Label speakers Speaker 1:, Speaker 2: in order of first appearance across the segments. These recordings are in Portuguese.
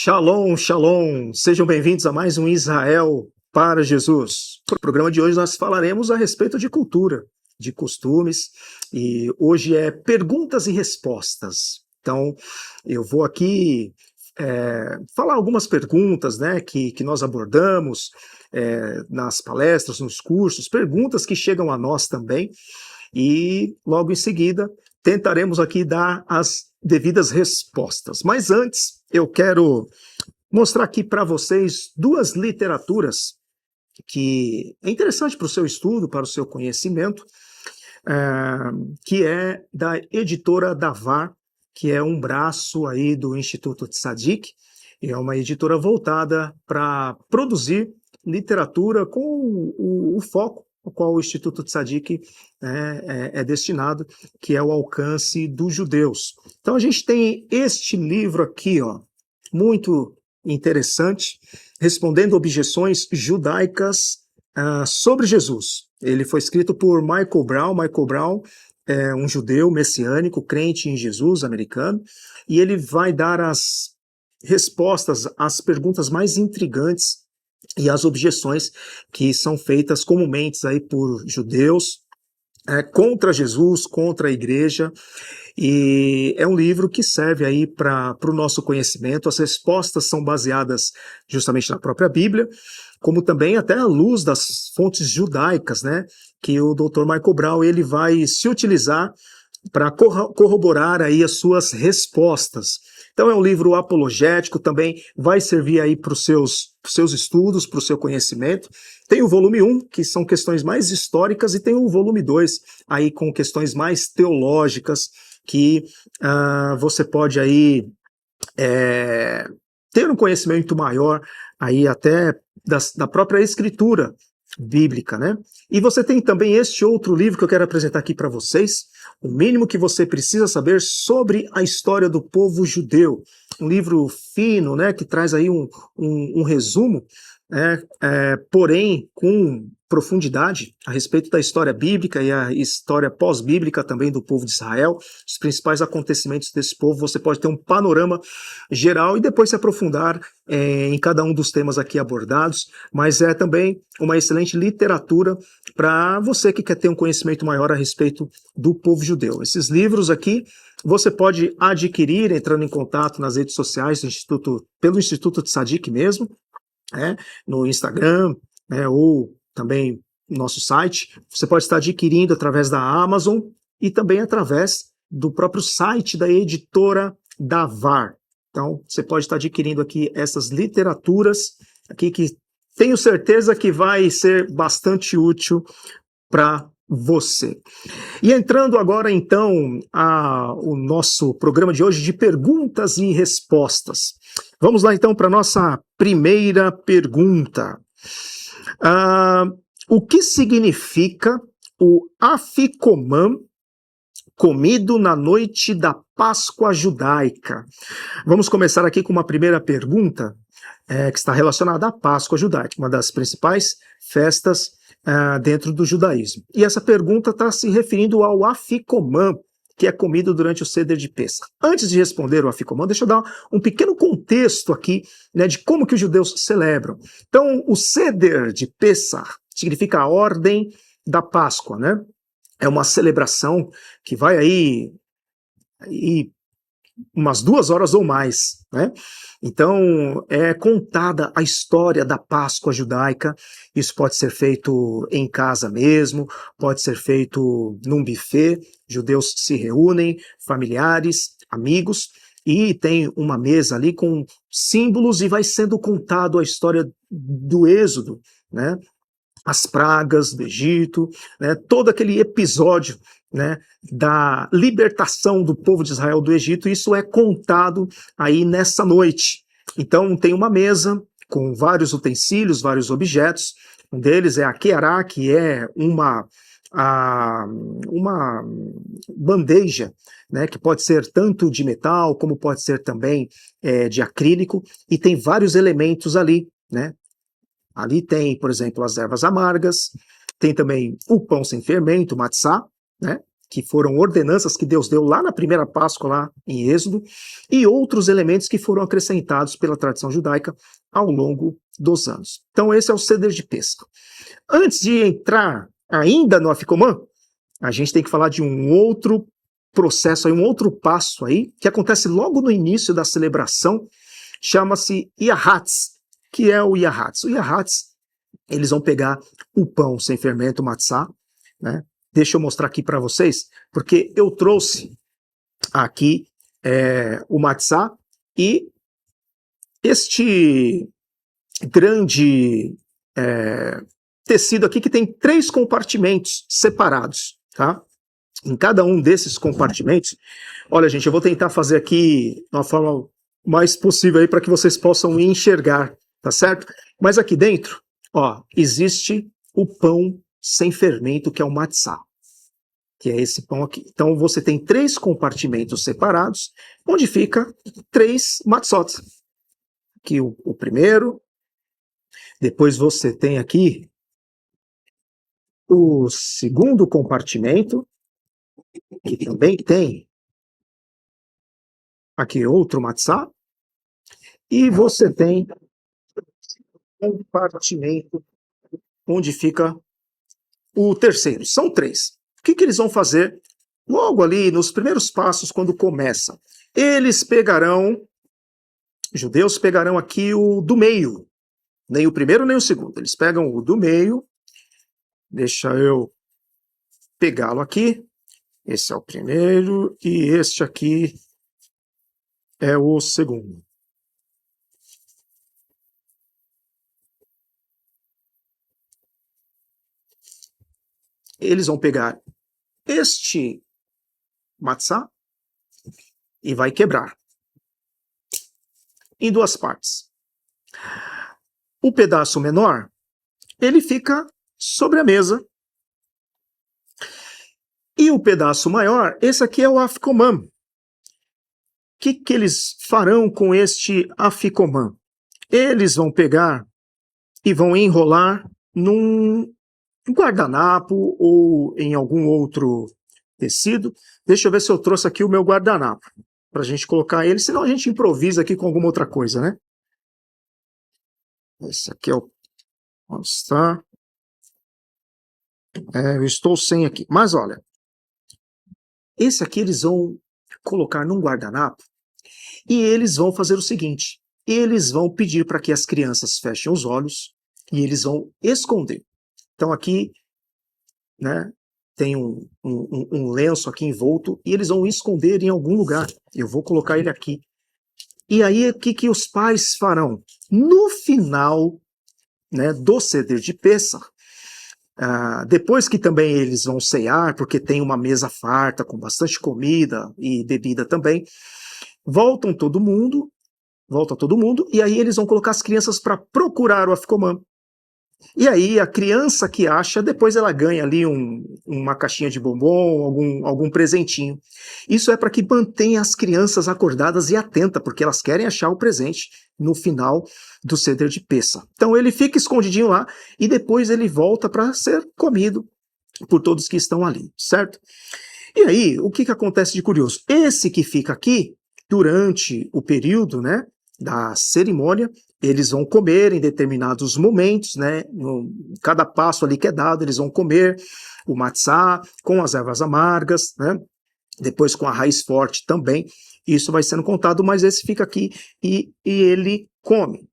Speaker 1: Shalom, shalom! Sejam bem-vindos a mais um Israel para Jesus. No programa de hoje nós falaremos a respeito de cultura, de costumes, e hoje é perguntas e respostas. Então, eu vou aqui falar algumas perguntas, né, que nós abordamos nas palestras, nos cursos, perguntas que chegam a nós também, e logo em seguida tentaremos aqui dar as devidas respostas. Mas antes, eu quero mostrar aqui para vocês duas literaturas que é interessante para o seu estudo, para o seu conhecimento, que é da editora Davar, que é um braço aí do Instituto Tzadik, e é uma editora voltada para produzir literatura com o foco ao qual o Instituto Tzadik é destinado, que é o alcance dos judeus. Então a gente tem este livro aqui, ó, muito interessante, respondendo objeções judaicas sobre Jesus. Ele foi escrito por Michael Brown. Michael Brown é um judeu messiânico, crente em Jesus, americano, e ele vai dar as respostas às perguntas mais intrigantes e às objeções que são feitas comumente aí por judeus contra Jesus, contra a igreja. E é um livro que serve aí para o nosso conhecimento. As respostas são baseadas justamente na própria Bíblia, como também até à luz das fontes judaicas, né, que o Dr. Michael Brown ele vai se utilizar para corroborar aí as suas respostas. Então é um livro apologético, também vai servir aí para os seus estudos, para o seu conhecimento. Tem o volume 1, que são questões mais históricas, e tem o volume 2, aí com questões mais teológicas, que você pode aí ter um conhecimento maior aí até da própria escritura bíblica, né? E você tem também este outro livro que eu quero apresentar aqui para vocês, O Mínimo que Você Precisa Saber sobre a História do Povo Judeu. Um livro fino, né, que traz aí um resumo, porém com profundidade a respeito da história bíblica e a história pós-bíblica também do povo de Israel, os principais acontecimentos desse povo. Você pode ter um panorama geral e depois se aprofundar em cada um dos temas aqui abordados, mas é também uma excelente literatura para você que quer ter um conhecimento maior a respeito do povo judeu. Esses livros aqui você pode adquirir entrando em contato nas redes sociais pelo Instituto Tzadik mesmo, no Instagram, ou também no nosso site. Você pode estar adquirindo através da Amazon e também através do próprio site da editora Davar. Então, você pode estar adquirindo aqui essas literaturas aqui que tenho certeza que vai ser bastante útil para você. E entrando agora, então, o nosso programa de hoje de perguntas e respostas. Vamos lá, então, para a nossa primeira pergunta. O que significa o afikoman comido na noite da Páscoa judaica? Vamos começar aqui com uma primeira pergunta que está relacionada à Páscoa judaica, uma das principais festas dentro do judaísmo. E essa pergunta está se referindo ao afikoman, que é comido durante o Seder de Pessah. Antes de responder o afikoman, deixa eu dar um pequeno contexto aqui, né, de como que os judeus celebram. Então, o Seder de Pessah significa a ordem da Páscoa, né? É uma celebração que vai aí umas 2 horas ou mais, né? Então, é contada a história da Páscoa judaica. Isso pode ser feito em casa mesmo, pode ser feito num buffet. Judeus se reúnem, familiares, amigos, e tem uma mesa ali com símbolos e vai sendo contado a história do Êxodo, né? As pragas do Egito, né? Todo aquele episódio, né, da libertação do povo de Israel do Egito. Isso é contado aí nessa noite. Então tem uma mesa com vários utensílios, vários objetos. Um deles é a keará, que é uma bandeja, né, que pode ser tanto de metal como pode ser também de acrílico, e tem vários elementos ali, né? Ali tem, por exemplo, as ervas amargas, tem também o pão sem fermento, o matzá, né? que foram ordenanças que Deus deu lá na primeira Páscoa, lá em Êxodo, e outros elementos que foram acrescentados pela tradição judaica ao longo dos anos. Então esse é o Seder de Pêssach. Antes de entrar ainda no Afikoman, a gente tem que falar de um outro processo, um outro passo aí, que acontece logo no início da celebração, chama-se Yahatz, que é o Yahatz. O Yahatz, eles vão pegar o pão sem fermento, o matzá, né? Deixa eu mostrar aqui para vocês, porque eu trouxe aqui o matzá e este grande tecido aqui que tem 3 compartimentos separados, tá? Em cada um desses compartimentos, olha gente, eu vou tentar fazer aqui de uma forma mais possível aí para que vocês possam enxergar, tá certo? Mas aqui dentro, ó, existe o pão sem fermento, que é o matzá, que é esse pão aqui. Então você tem 3 compartimentos separados, onde fica 3 matzot. Aqui o primeiro, depois você tem aqui o segundo compartimento, que também tem aqui outro matzá, e você tem um compartimento onde fica o terceiro. São 3. O que eles vão fazer logo ali nos primeiros passos quando começa? Eles pegarão, judeus pegarão aqui o do meio, nem o primeiro nem o segundo. Eles pegam o do meio, deixa eu pegá-lo aqui. Esse é o primeiro e este aqui é o segundo. Eles vão pegar este matzá e vai quebrar em 2 partes. O pedaço menor, ele fica sobre a mesa. E o pedaço maior, esse aqui é o Afikoman. O que eles farão com este Afikoman? Eles vão pegar e vão enrolar num guardanapo ou em algum outro tecido. Deixa eu ver se eu trouxe aqui o meu guardanapo, para a gente colocar ele, senão a gente improvisa aqui com alguma outra coisa, né? Esse aqui é o... Onde está? Eu estou sem aqui. Mas olha, esse aqui eles vão colocar num guardanapo e eles vão fazer o seguinte, eles vão pedir para que as crianças fechem os olhos e eles vão esconder. Então aqui, né, tem um lenço aqui envolto e eles vão esconder em algum lugar. Eu vou colocar ele aqui. E aí, o que os pais farão? No final, né, do Seder de Pêssach, depois que também eles vão cear, porque tem uma mesa farta com bastante comida e bebida também, volta todo mundo, e aí eles vão colocar as crianças para procurar o Afikoman. E aí a criança que acha, depois ela ganha ali uma caixinha de bombom, algum presentinho. Isso é para que mantenha as crianças acordadas e atentas, porque elas querem achar o presente no final do Seder de Pêssach. Então ele fica escondidinho lá e depois ele volta para ser comido por todos que estão ali, certo? E aí, o que acontece de curioso? Esse que fica aqui, durante o período, né, da cerimônia, eles vão comer em determinados momentos, né? Cada passo ali que é dado, eles vão comer o matzá com as ervas amargas, né? Depois com a raiz forte também. Isso vai sendo contado, mas esse fica aqui e ele come.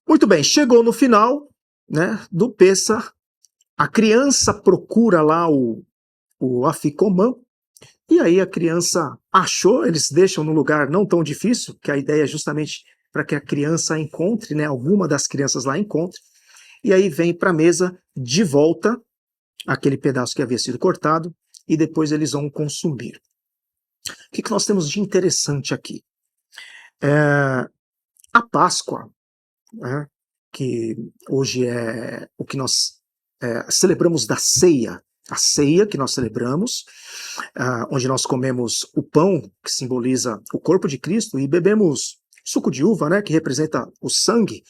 Speaker 1: Muito bem, chegou no final, né, do Pêssach, a criança procura lá o Afikoman, e aí a criança achou, eles deixam no lugar não tão difícil, que a ideia é justamente para que a criança encontre, né, alguma das crianças lá encontre, e aí vem para a mesa de volta aquele pedaço que havia sido cortado, e depois eles vão consumir. O que nós temos de interessante aqui? A Páscoa, né, que hoje é o que nós celebramos da ceia, a ceia que nós celebramos, onde nós comemos o pão, que simboliza o corpo de Cristo, e bebemos suco de uva, né, que representa o sangue,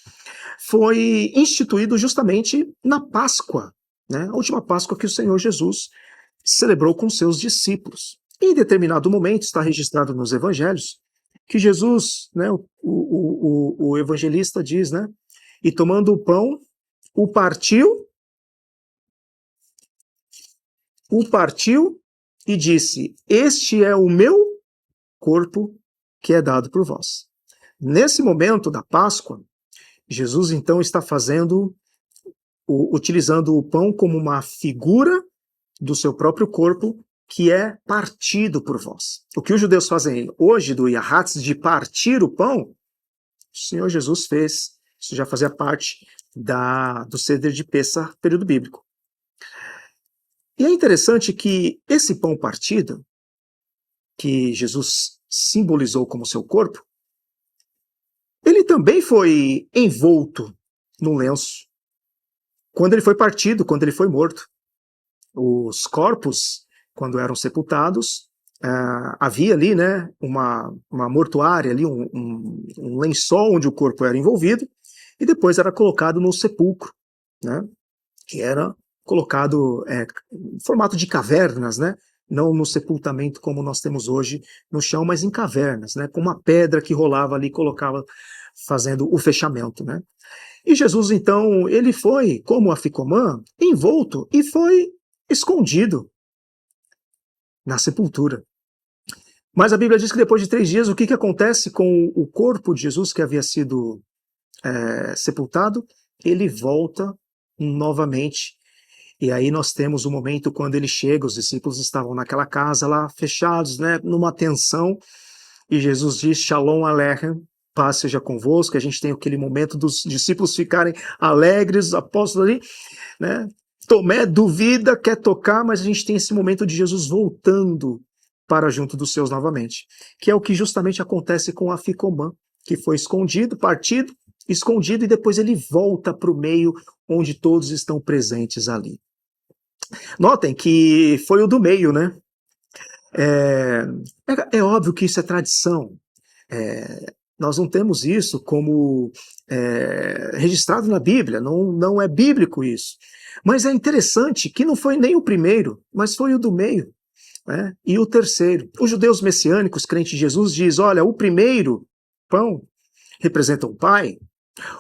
Speaker 1: foi instituído justamente na Páscoa, né, a última Páscoa que o Senhor Jesus celebrou com seus discípulos. Em determinado momento, está registrado nos evangelhos, que Jesus, né, o evangelista diz, né, e tomando o pão, o partiu e disse, este é o meu corpo que é dado por vós. Nesse momento da Páscoa, Jesus então está utilizando o pão como uma figura do seu próprio corpo que é partido por vós. O que os judeus fazem hoje do Yahatz, de partir o pão, o Senhor Jesus fez. Isso já fazia parte do Seder de Pessah, período bíblico. E é interessante que esse pão partido, que Jesus simbolizou como seu corpo, ele também foi envolto num lenço. Quando ele foi partido, quando ele foi morto. Os corpos, quando eram sepultados, havia ali, né, uma mortuária, ali, um lençol onde o corpo era envolvido, e depois era colocado no sepulcro, né, que era colocado em formato de cavernas, né, não no sepultamento como nós temos hoje no chão, mas em cavernas, né, com uma pedra que rolava ali, colocava, fazendo o fechamento, né. E Jesus, então, ele foi, como a Ficomã, envolto e foi escondido na sepultura. Mas a Bíblia diz que depois de 3 dias, o que acontece com o corpo de Jesus que havia sido sepultado? Ele volta novamente. E aí nós temos o momento quando ele chega, os discípulos estavam naquela casa lá, fechados, né, numa tensão, e Jesus diz, Shalom Aleichem, paz seja convosco. A gente tem aquele momento dos discípulos ficarem alegres, os apóstolos ali, né, Tomé duvida, quer tocar, mas a gente tem esse momento de Jesus voltando para junto dos seus novamente, que é o que justamente acontece com a Ficomã, que foi escondido, partido, escondido, e depois ele volta para o meio onde todos estão presentes ali. Notem que foi o do meio, né? É óbvio que isso é tradição. Nós não temos isso como registrado na Bíblia, não é bíblico isso. Mas é interessante que não foi nem o primeiro, mas foi o do meio, né? E o terceiro. Os judeus messiânicos, crentes de Jesus, diz, olha, o primeiro pão representa o Pai,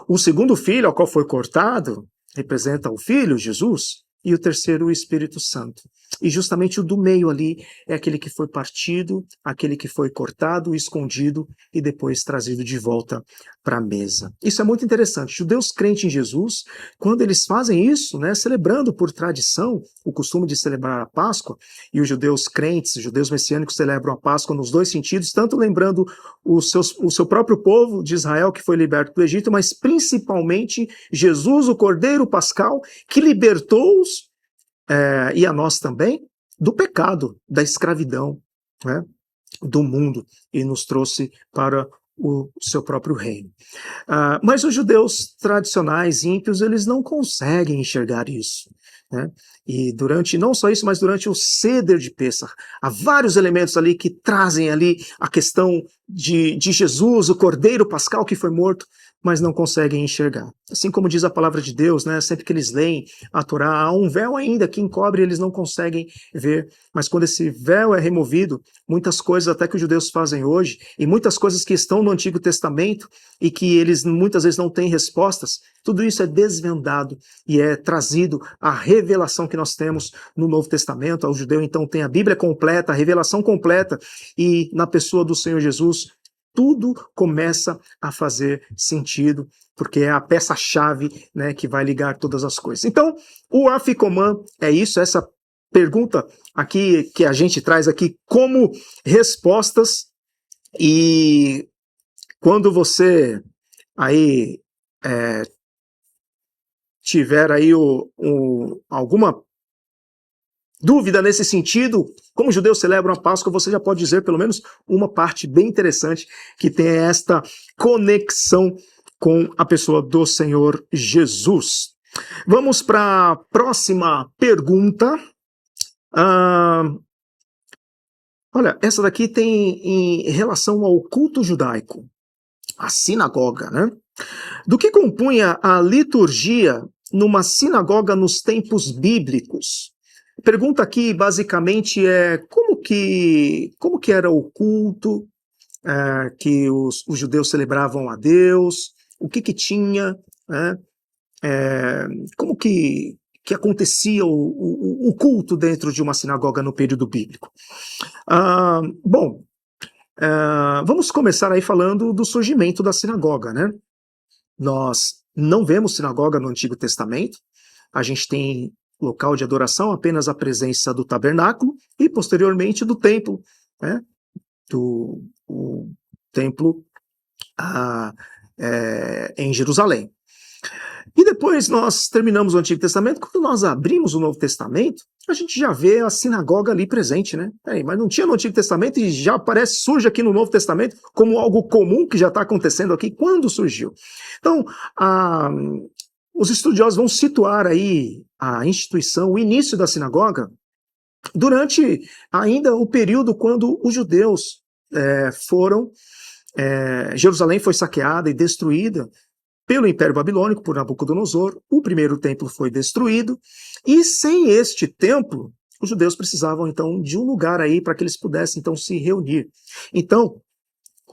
Speaker 1: o segundo filho, ao qual foi cortado, representa o Filho, Jesus, e o terceiro, o Espírito Santo. E justamente o do meio ali é aquele que foi partido, aquele que foi cortado, escondido e depois trazido de volta para a mesa. Isso é muito interessante. Judeus crentes em Jesus, quando eles fazem isso, né, celebrando por tradição o costume de celebrar a Páscoa, e os judeus crentes, os judeus messiânicos celebram a Páscoa nos dois sentidos, tanto lembrando o seu próprio povo de Israel que foi liberto do Egito, mas principalmente Jesus, o Cordeiro Pascal, que libertou-os e a nós também, do pecado, da escravidão, né, do mundo, e nos trouxe para o seu próprio reino. Mas os judeus tradicionais, ímpios, eles não conseguem enxergar isso, né? E não só isso, mas durante o Seder de Pessah, há vários elementos ali que trazem ali a questão de Jesus, o Cordeiro Pascal que foi morto, mas não conseguem enxergar. Assim como diz a palavra de Deus, né, sempre que eles leem a Torá, há um véu ainda que encobre, eles não conseguem ver, mas quando esse véu é removido, muitas coisas até que os judeus fazem hoje, e muitas coisas que estão no Antigo Testamento e que eles muitas vezes não têm respostas, tudo isso é desvendado e é trazido à revelação que nós temos no Novo Testamento. O judeu então tem a Bíblia completa, a revelação completa, e na pessoa do Senhor Jesus, tudo começa a fazer sentido, porque é a peça-chave, né, que vai ligar todas as coisas. Então, o Afikoman é isso, essa pergunta aqui que a gente traz aqui como respostas, e quando você aí tiver aí alguma dúvida nesse sentido, como os judeus celebram a Páscoa, você já pode dizer pelo menos uma parte bem interessante que tem esta conexão com a pessoa do Senhor Jesus. Vamos para a próxima pergunta. Olha, essa daqui tem em relação ao culto judaico, a sinagoga, né? Do que compunha a liturgia numa sinagoga nos tempos bíblicos? pergunta aqui basicamente é como que era o culto que os judeus celebravam a Deus, o que tinha, né? É, como que acontecia o culto dentro de uma sinagoga no período bíblico. Bom, vamos começar aí falando do surgimento da sinagoga, né? Nós não vemos sinagoga no Antigo Testamento, a gente tem local de adoração apenas a presença do tabernáculo e posteriormente do templo, né? O templo em Jerusalém. E depois nós terminamos o Antigo Testamento, quando nós abrimos o Novo Testamento, a gente já vê a sinagoga ali presente, né? Mas não tinha no Antigo Testamento e já surge aqui no Novo Testamento como algo comum que já está acontecendo aqui. Quando surgiu? Então, os estudiosos vão situar aí a instituição, o início da sinagoga, durante ainda o período quando os judeus Jerusalém foi saqueada e destruída pelo Império Babilônico, por Nabucodonosor. O primeiro templo foi destruído, e sem este templo, os judeus precisavam então de um lugar aí para que eles pudessem então se reunir. Então,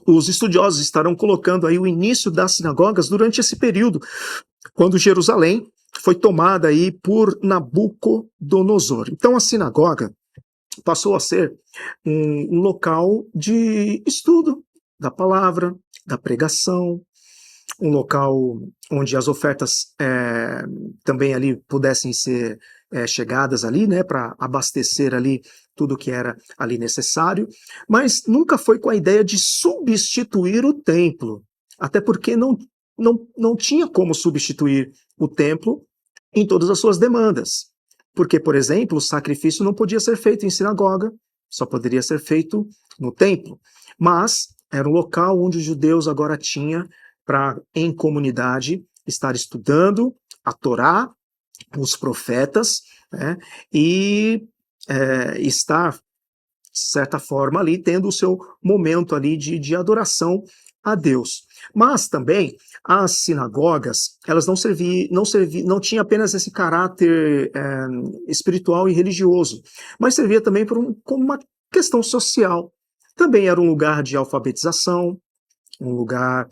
Speaker 1: os estudiosos estarão colocando aí o início das sinagogas durante esse período, quando Jerusalém foi tomada aí por Nabucodonosor. Então a sinagoga passou a ser um local de estudo da palavra, da pregação, um local onde as ofertas também ali pudessem ser chegadas ali, né, para abastecer ali tudo que era ali necessário, mas nunca foi com a ideia de substituir o templo, até porque não tinha como substituir o templo em todas as suas demandas, porque, por exemplo, o sacrifício não podia ser feito em sinagoga, só poderia ser feito no templo, mas era um local onde os judeus agora tinham para, em comunidade, estar estudando a Torá, os profetas, né, e estar, de certa forma, ali, tendo o seu momento ali de adoração a Deus. Mas também as sinagogas, elas não tinham apenas esse caráter espiritual e religioso, mas servia também como uma questão social. Também era um lugar de alfabetização, um lugar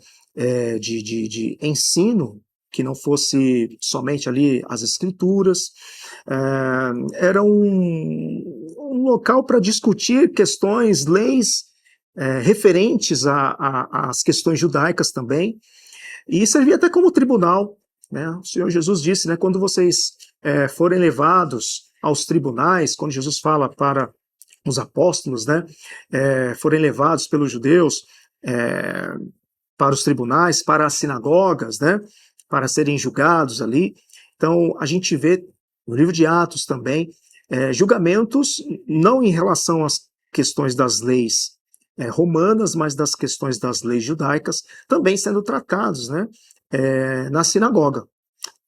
Speaker 1: de ensino, que não fosse somente ali as escrituras, era um local para discutir questões, leis referentes às questões judaicas também, e servia até como tribunal, né? O Senhor Jesus disse, né, quando vocês forem levados aos tribunais, quando Jesus fala para os apóstolos, né, forem levados pelos judeus para os tribunais, para as sinagogas, né, para serem julgados ali. Então, a gente vê no livro de Atos também julgamentos não em relação às questões das leis romanas, mas das questões das leis judaicas também sendo tratados, né, na sinagoga.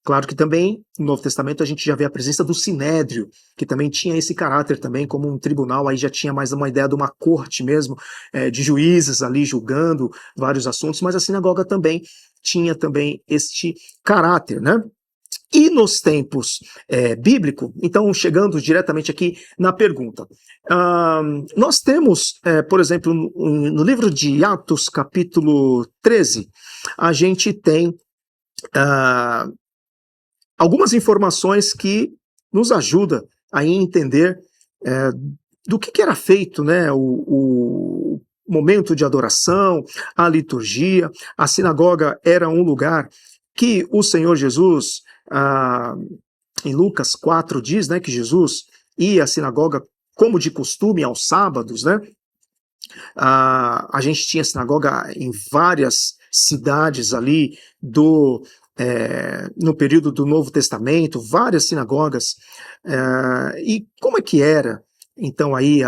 Speaker 1: Claro que também no Novo Testamento a gente já vê a presença do Sinédrio, que também tinha esse caráter também como um tribunal, aí já tinha mais uma ideia de uma corte mesmo, de juízes ali julgando vários assuntos, mas a sinagoga também tinha também este caráter, né? E nos tempos bíblicos, então chegando diretamente aqui na pergunta, nós temos, por exemplo, no livro de Atos, capítulo 13, a gente tem algumas informações que nos ajudam a entender do que era feito, né, o momento de adoração, a liturgia. A sinagoga era um lugar que o Senhor Jesus, em Lucas 4, diz, né, que Jesus ia à sinagoga como de costume aos sábados, né? A gente tinha sinagoga em várias cidades ali no período do Novo Testamento, várias sinagogas. E como é que era, então, aí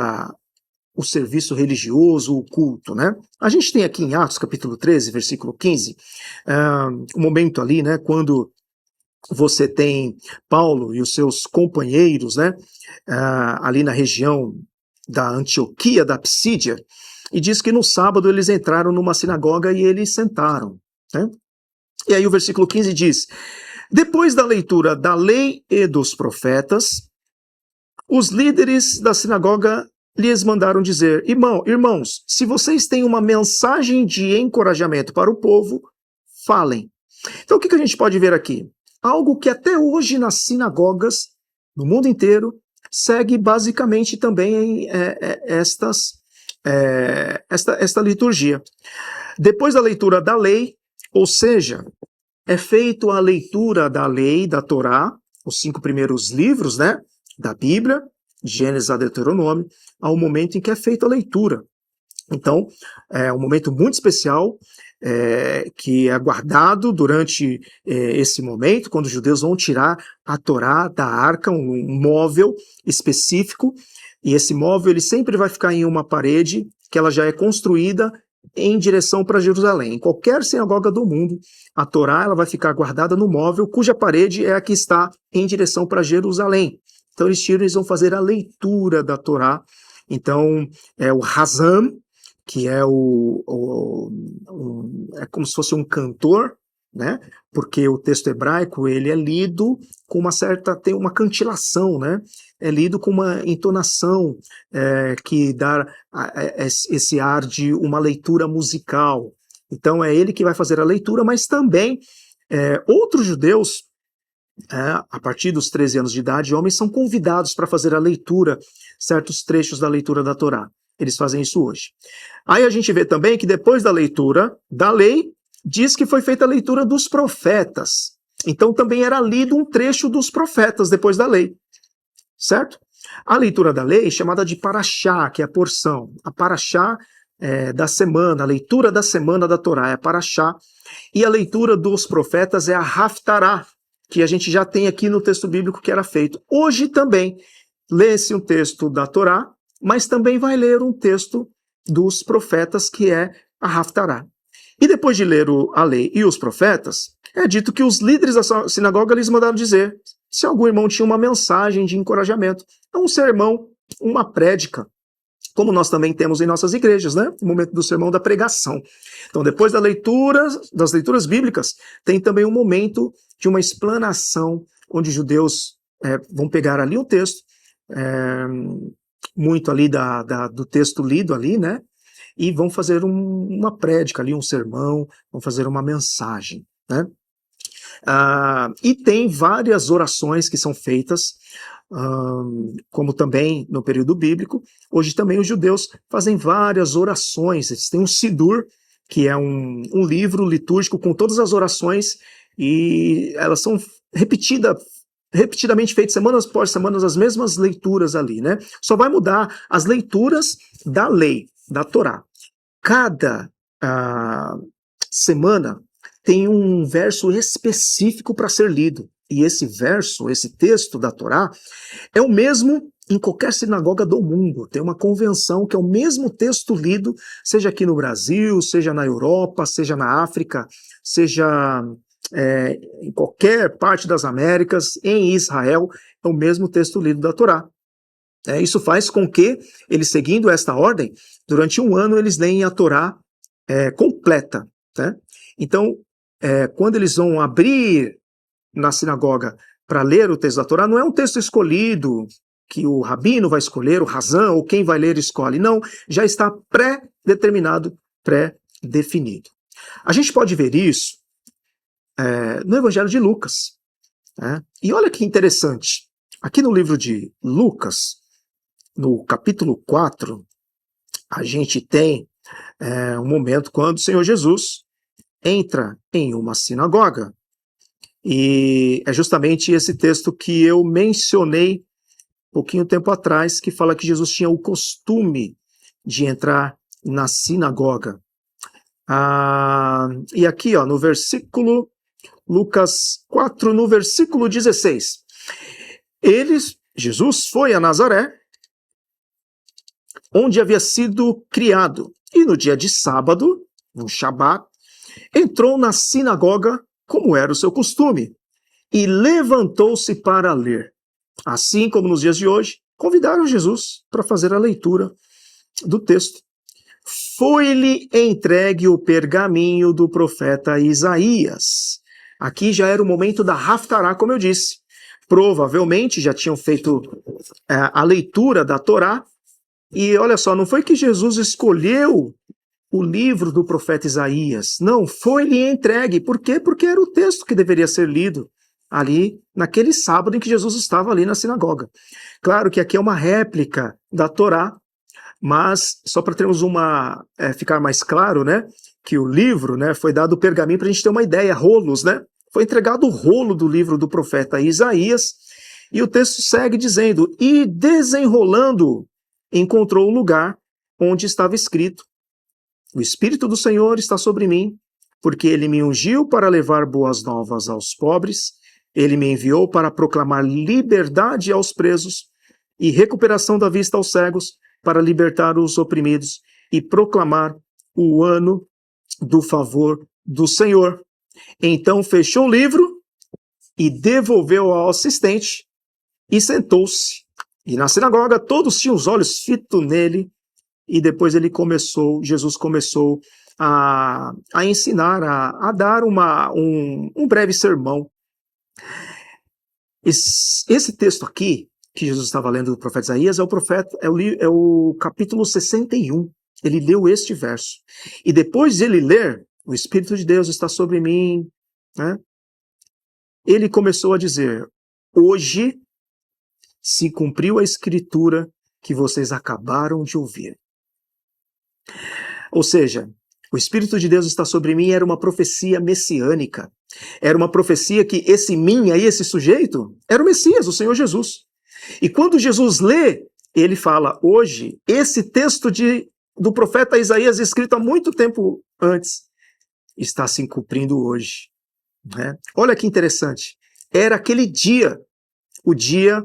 Speaker 1: o serviço religioso, o culto, né? A gente tem aqui em Atos, capítulo 13, versículo 15, um momento ali, né, quando você tem Paulo e os seus companheiros, né, ali na região da Antioquia, da Psídia, e diz que no sábado eles entraram numa sinagoga e eles sentaram, né? E aí o versículo 15 diz: depois da leitura da lei e dos profetas, os líderes da sinagoga lhes mandaram dizer: irmãos, se vocês têm uma mensagem de encorajamento para o povo, falem. Então o que a gente pode ver aqui? Algo que até hoje nas sinagogas, no mundo inteiro, segue basicamente também esta liturgia. Depois da leitura da lei, ou seja, é feita a leitura da lei, da Torá, os 5 primeiros livros, né, da Bíblia, Gênesis a Deuteronômio, ao momento em que é feita a leitura. Então, é um momento muito especial, que é guardado durante esse momento, quando os judeus vão tirar a Torá da arca, um móvel específico, e esse móvel ele sempre vai ficar em uma parede que ela já é construída em direção para Jerusalém. Em qualquer sinagoga do mundo, a Torá ela vai ficar guardada no móvel, cuja parede é a que está em direção para Jerusalém. Então eles tiram, eles vão fazer a leitura da Torá. Então, é o Hazam, que é é como se fosse um cantor, né? Porque o texto hebraico ele é lido com uma certa, tem uma cantilação, né? É lido com uma entonação que dá esse ar de uma leitura musical. Então é ele que vai fazer a leitura, mas também outros judeus, a partir dos 13 anos de idade, homens são convidados para fazer a leitura, certos trechos da leitura da Torá. Eles fazem isso hoje. Aí a gente vê também que depois da leitura da lei, diz que foi feita a leitura dos profetas. Então também era lido um trecho dos profetas depois da lei. Certo? A leitura da lei é chamada de paraxá, que é a porção. A paraxá da semana, a leitura da semana da Torá é a paraxá. E a leitura dos profetas é a haftará, que a gente já tem aqui no texto bíblico que era feito. Hoje também lê-se um texto da Torá, mas também vai ler um texto dos profetas, que é a haftará. E depois de ler a lei e os profetas, é dito que os líderes da sinagoga lhes mandaram dizer se algum irmão tinha uma mensagem de encorajamento. Um sermão, uma prédica, como nós também temos em nossas igrejas, né? O momento do sermão da pregação. Então, depois das leituras bíblicas, tem também um momento de uma explanação, onde os judeus vão pegar ali o texto, muito ali do texto lido ali, né? E vão fazer uma prédica ali, um sermão, vão fazer uma mensagem, né? E tem várias orações que são feitas, como também no período bíblico. Hoje também os judeus fazem várias orações. Eles têm um Sidur, que é um livro litúrgico com todas as orações, e elas são repetidamente feitas, semanas após semanas, as mesmas leituras ali, né? Só vai mudar as leituras da lei, da Torá. Cada semana tem um verso específico para ser lido. E esse verso, esse texto da Torá, é o mesmo em qualquer sinagoga do mundo. Tem uma convenção que é o mesmo texto lido, seja aqui no Brasil, seja na Europa, seja na África, seja em qualquer parte das Américas, em Israel, é o mesmo texto lido da Torá. Isso faz com que, eles seguindo esta ordem, durante um ano eles leem a Torá completa. Né? Então, quando eles vão abrir na sinagoga para ler o texto da Torá, não é um texto escolhido, que o rabino vai escolher, o Hazam, ou quem vai ler escolhe. Não, já está pré-determinado, pré-definido. A gente pode ver isso no Evangelho de Lucas. Né? E olha que interessante. Aqui no livro de Lucas, no capítulo 4, a gente tem um momento quando o Senhor Jesus entra em uma sinagoga. E é justamente esse texto que eu mencionei pouquinho tempo atrás, que fala que Jesus tinha o costume de entrar na sinagoga. E aqui, no versículo, Lucas 4, no versículo 16. Jesus foi a Nazaré, onde havia sido criado, e no dia de sábado, no Shabat, entrou na sinagoga, como era o seu costume, e levantou-se para ler. Assim como nos dias de hoje, convidaram Jesus para fazer a leitura do texto. Foi-lhe entregue o pergaminho do profeta Isaías. Aqui já era o momento da Haftará, como eu disse. provavelmente já tinham feito a leitura da Torá, e olha só, não foi que Jesus escolheu o livro do profeta Isaías, não, foi-lhe entregue. Por quê? Porque era o texto que deveria ser lido ali naquele sábado em que Jesus estava ali na sinagoga. Claro que aqui é uma réplica da Torá, mas só para termos ficar mais claro, né, que o livro, né, foi dado o pergaminho para a gente ter uma ideia, rolos, né? Foi entregado o rolo do livro do profeta Isaías, e o texto segue dizendo: e desenrolando, encontrou o lugar onde estava escrito: o Espírito do Senhor está sobre mim, porque ele me ungiu para levar boas novas aos pobres, ele me enviou para proclamar liberdade aos presos e recuperação da vista aos cegos, para libertar os oprimidos e proclamar o ano do favor do Senhor. Então fechou o livro e devolveu ao assistente e sentou-se. E na sinagoga todos tinham os olhos fitos nele, e depois Jesus começou a ensinar, a dar um breve sermão. Esse texto aqui, que Jesus estava lendo do profeta Isaías, é o capítulo 61. Ele leu este verso. E depois de ele ler, o Espírito de Deus está sobre mim, né? Ele começou a dizer: hoje se cumpriu a escritura que vocês acabaram de ouvir. Ou seja, o Espírito de Deus está sobre mim era uma profecia messiânica. Era uma profecia que esse mim aí, esse sujeito, era o Messias, o Senhor Jesus. E quando Jesus lê, ele fala: hoje, esse texto do profeta Isaías, escrito há muito tempo antes, está se cumprindo hoje. Né? Olha que interessante. Era aquele dia, o dia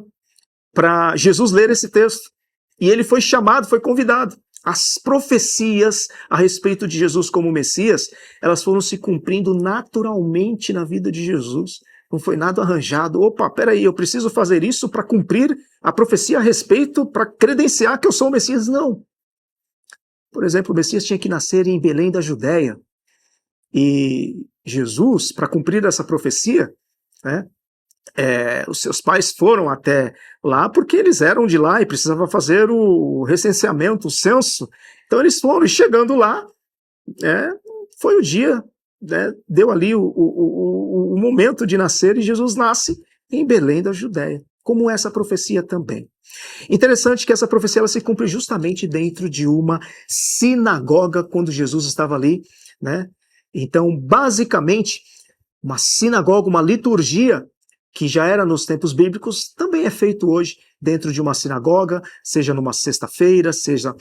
Speaker 1: para Jesus ler esse texto. E ele foi chamado, foi convidado. As profecias a respeito de Jesus como Messias, elas foram se cumprindo naturalmente na vida de Jesus. Não foi nada arranjado. Opa, peraí, eu preciso fazer isso para cumprir a profecia a respeito, para credenciar que eu sou o Messias. Não. Por exemplo, o Messias tinha que nascer em Belém da Judéia. E Jesus, para cumprir essa profecia, né, os seus pais foram até lá porque eles eram de lá e precisavam fazer o recenseamento, o censo. Então eles foram, e chegando lá, foi o dia, né, deu ali o momento de nascer, e Jesus nasce em Belém da Judéia, como essa profecia também. Interessante que essa profecia ela se cumpre justamente dentro de uma sinagoga, quando Jesus estava ali, né? Então, basicamente, uma sinagoga, uma liturgia, que já era nos tempos bíblicos, também é feito hoje dentro de uma sinagoga, seja numa sexta-feira, seja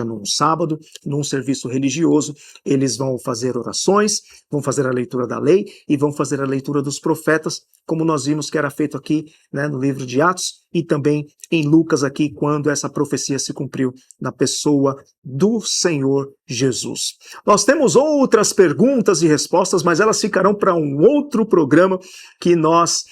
Speaker 1: num sábado, num serviço religioso. Eles vão fazer orações, vão fazer a leitura da lei e vão fazer a leitura dos profetas, como nós vimos que era feito aqui, né, no livro de Atos e também em Lucas aqui, quando essa profecia se cumpriu na pessoa do Senhor Jesus. Nós temos outras perguntas e respostas, mas elas ficarão para um outro programa que nós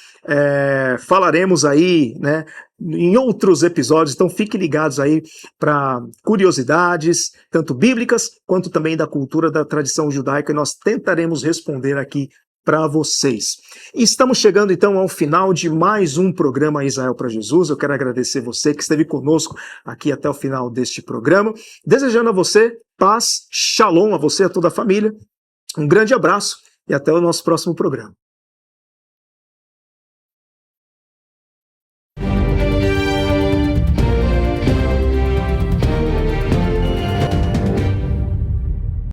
Speaker 1: falaremos aí, né, em outros episódios. Então fiquem ligados aí para curiosidades, tanto bíblicas quanto também da cultura, da tradição judaica, e nós tentaremos responder aqui para vocês. E estamos chegando então ao final de mais um programa Israel para Jesus. Eu quero agradecer você que esteve conosco aqui até o final deste programa, desejando a você paz, shalom a você e a toda a família. Um grande abraço e até o nosso próximo programa.